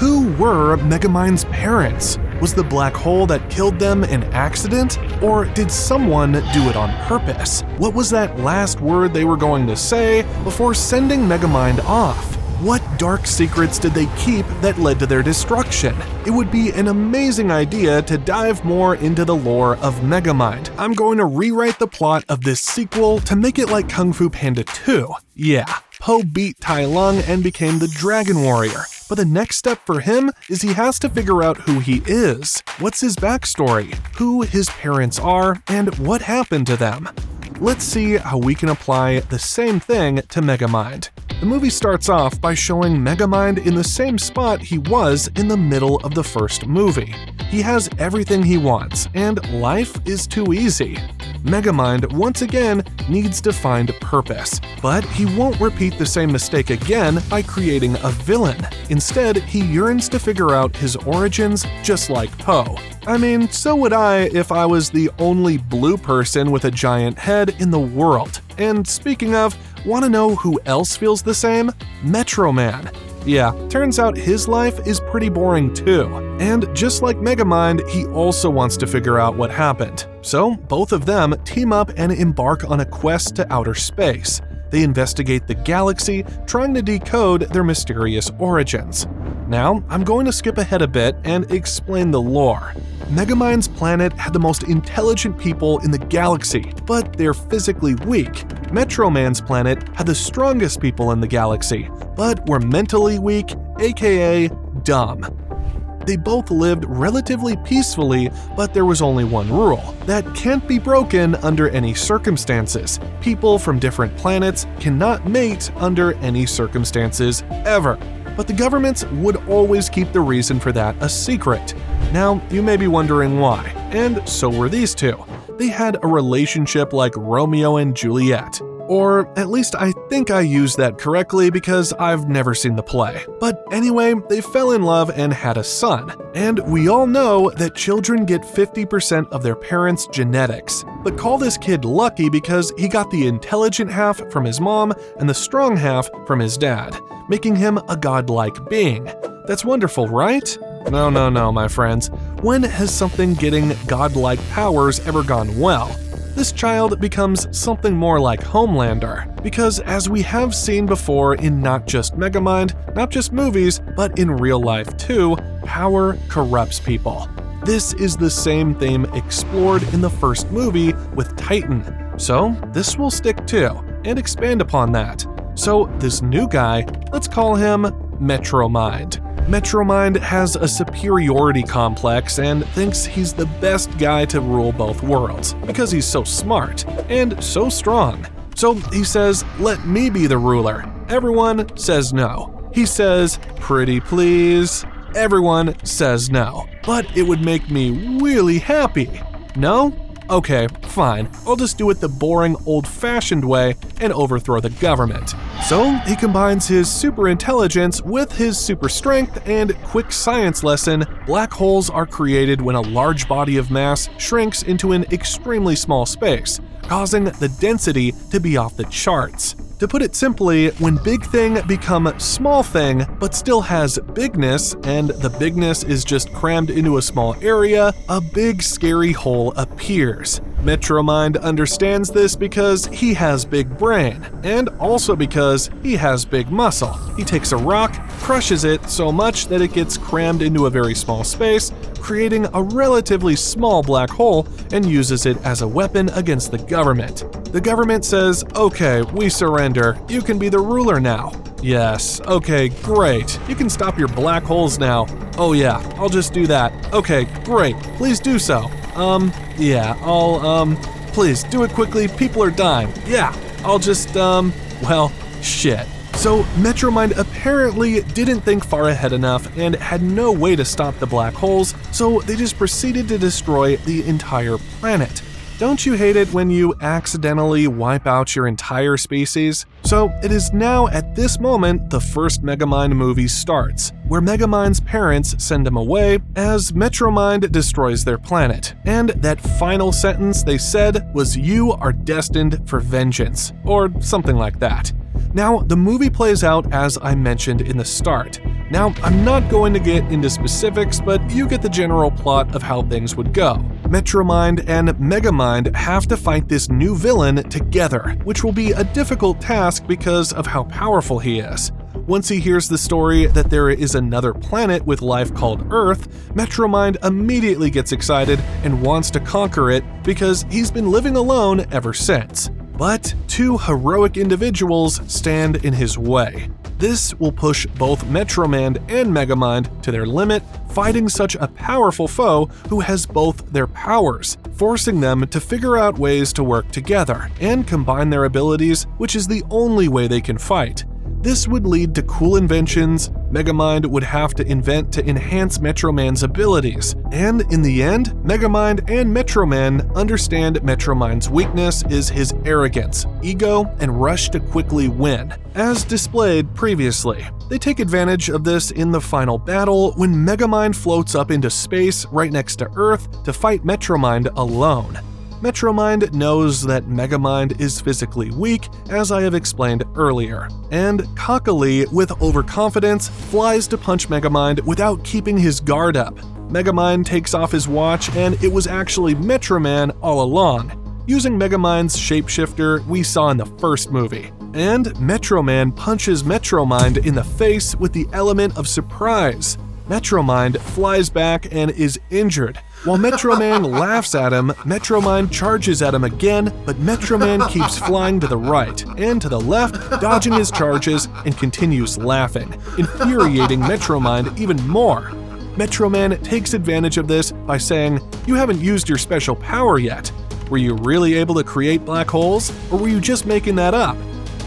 Who were Megamind's parents? Was the black hole that killed them an accident? Or did someone do it on purpose? What was that last word they were going to say before sending Megamind off? What dark secrets did they keep that led to their destruction? It would be an amazing idea to dive more into the lore of Megamind. I'm going to rewrite the plot of this sequel to make it like Kung Fu Panda 2. Yeah, Po beat Tai Lung and became the Dragon Warrior. But the next step for him is he has to figure out who he is, what's his backstory, who his parents are, and what happened to them. Let's see how we can apply the same thing to Megamind. The movie starts off by showing Megamind in the same spot he was in the middle of the first movie. He has everything he wants, and life is too easy. Megamind, once again, needs to find purpose, but he won't repeat the same mistake again by creating a villain. Instead, he yearns to figure out his origins just like Po. I mean, so would I if I was the only blue person with a giant head in the world. And speaking of, want to know who else feels the same? Metroman. Yeah, turns out his life is pretty boring too. And just like Megamind, he also wants to figure out what happened. So both of them team up and embark on a quest to outer space. They investigate the galaxy, trying to decode their mysterious origins. Now, I'm going to skip ahead a bit and explain the lore. Megamind's planet had the most intelligent people in the galaxy, but they're physically weak. Metroman's planet had the strongest people in the galaxy, but were mentally weak, aka dumb. They both lived relatively peacefully, but there was only one rule that can't be broken under any circumstances. People from different planets cannot mate under any circumstances ever. But the governments would always keep the reason for that a secret. Now, you may be wondering why, and so were these two. They had a relationship like Romeo and Juliet. Or at least I think I used that correctly because I've never seen the play. But anyway, they fell in love and had a son. And we all know that children get 50% of their parents' genetics. But call this kid lucky because he got the intelligent half from his mom and the strong half from his dad, making him a godlike being. That's wonderful, right? No, my friends. When has something getting godlike powers ever gone well? This child becomes something more like Homelander, because as we have seen before in not just Megamind, not just movies, but in real life too, power corrupts people. This is the same theme explored in the first movie with Titan, so this will stick too, and expand upon that. So this new guy, let's call him Metromind. Metromind has a superiority complex and thinks he's the best guy to rule both worlds because he's so smart and so strong. So he says, "Let me be the ruler." Everyone says no. He says, "Pretty please." Everyone says no. But it would make me really happy. No? Okay, fine. I'll just do it the boring, old-fashioned way and overthrow the government. So he combines his super intelligence with his super strength and quick science lesson. Black holes are created when a large body of mass shrinks into an extremely small space, causing the density to be off the charts. To put it simply, when big thing become small thing but still has bigness, and the bigness is just crammed into a small area, a big scary hole appears. Metromind understands this because he has big brain, and also because he has big muscle. He takes a rock, crushes it so much that it gets crammed into a very small space, creating a relatively small black hole, and uses it as a weapon against the government. The government says, "Okay, we surrender. You can be the ruler now." Yes, okay, great. You can stop your black holes now. Oh yeah, I'll just do that. Okay, great. Please do so. Yeah, please do it quickly. People are dying. Yeah, I'll just, well, shit. So Metromind apparently didn't think far ahead enough and had no way to stop the black holes, so they just proceeded to destroy the entire planet. Don't you hate it when you accidentally wipe out your entire species? So it is now at this moment the first Megamind movie starts, where Megamind's parents send him away as Metromind destroys their planet. And that final sentence they said was, "You are destined for vengeance," or something like that. Now, the movie plays out as I mentioned in the start. Now, I'm not going to get into specifics, but you get the general plot of how things would go. Metromind and Megamind have to fight this new villain together, which will be a difficult task because of how powerful he is. Once he hears the story that there is another planet with life called Earth, Metromind immediately gets excited and wants to conquer it because he's been living alone ever since. But two heroic individuals stand in his way. This will push both Metroman and Megamind to their limit, fighting such a powerful foe who has both their powers, forcing them to figure out ways to work together and combine their abilities, which is the only way they can fight. This would lead to cool inventions Megamind would have to invent to enhance Metroman's abilities, and in the end, Megamind and Metroman understand Metromind's weakness is his arrogance, ego, and rush to quickly win, as displayed previously. They take advantage of this in the final battle when Megamind floats up into space right next to Earth to fight Metromind alone. Metromind knows that Megamind is physically weak, as I have explained earlier, and cockily, with overconfidence, flies to punch Megamind without keeping his guard up. Megamind takes off his watch, and it was actually Metroman all along, using Megamind's shapeshifter we saw in the first movie. And Metroman punches Metromind in the face with the element of surprise. Metromind flies back and is injured. While Metroman laughs at him, Metromind charges at him again, but Metroman keeps flying to the right and to the left, dodging his charges, and continues laughing, infuriating Metromind even more. Metroman takes advantage of this by saying, "You haven't used your special power yet. Were you really able to create black holes, or were you just making that up?"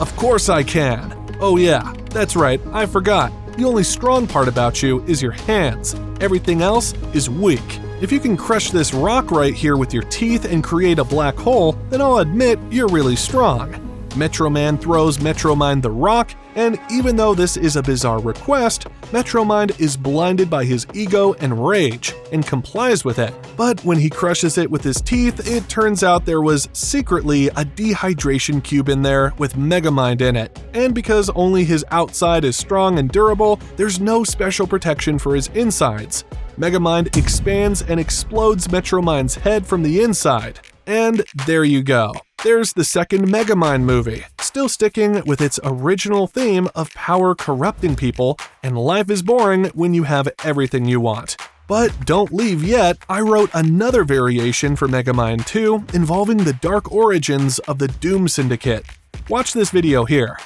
"Of course I can." "Oh yeah, that's right, I forgot. The only strong part about you is your hands. Everything else is weak. If you can crush this rock right here with your teeth and create a black hole, then I'll admit you're really strong." Metroman throws Metromind the rock, and even though this is a bizarre request, Metromind is blinded by his ego and rage, and complies with it. But when he crushes it with his teeth, it turns out there was secretly a dehydration cube in there with Megamind in it. And because only his outside is strong and durable, there's no special protection for his insides. Megamind expands and explodes Metromind's head from the inside. And there you go. There's the second Megamind movie, still sticking with its original theme of power corrupting people, and life is boring when you have everything you want. But don't leave yet, I wrote another variation for Megamind 2 involving the dark origins of the Doom Syndicate. Watch this video here.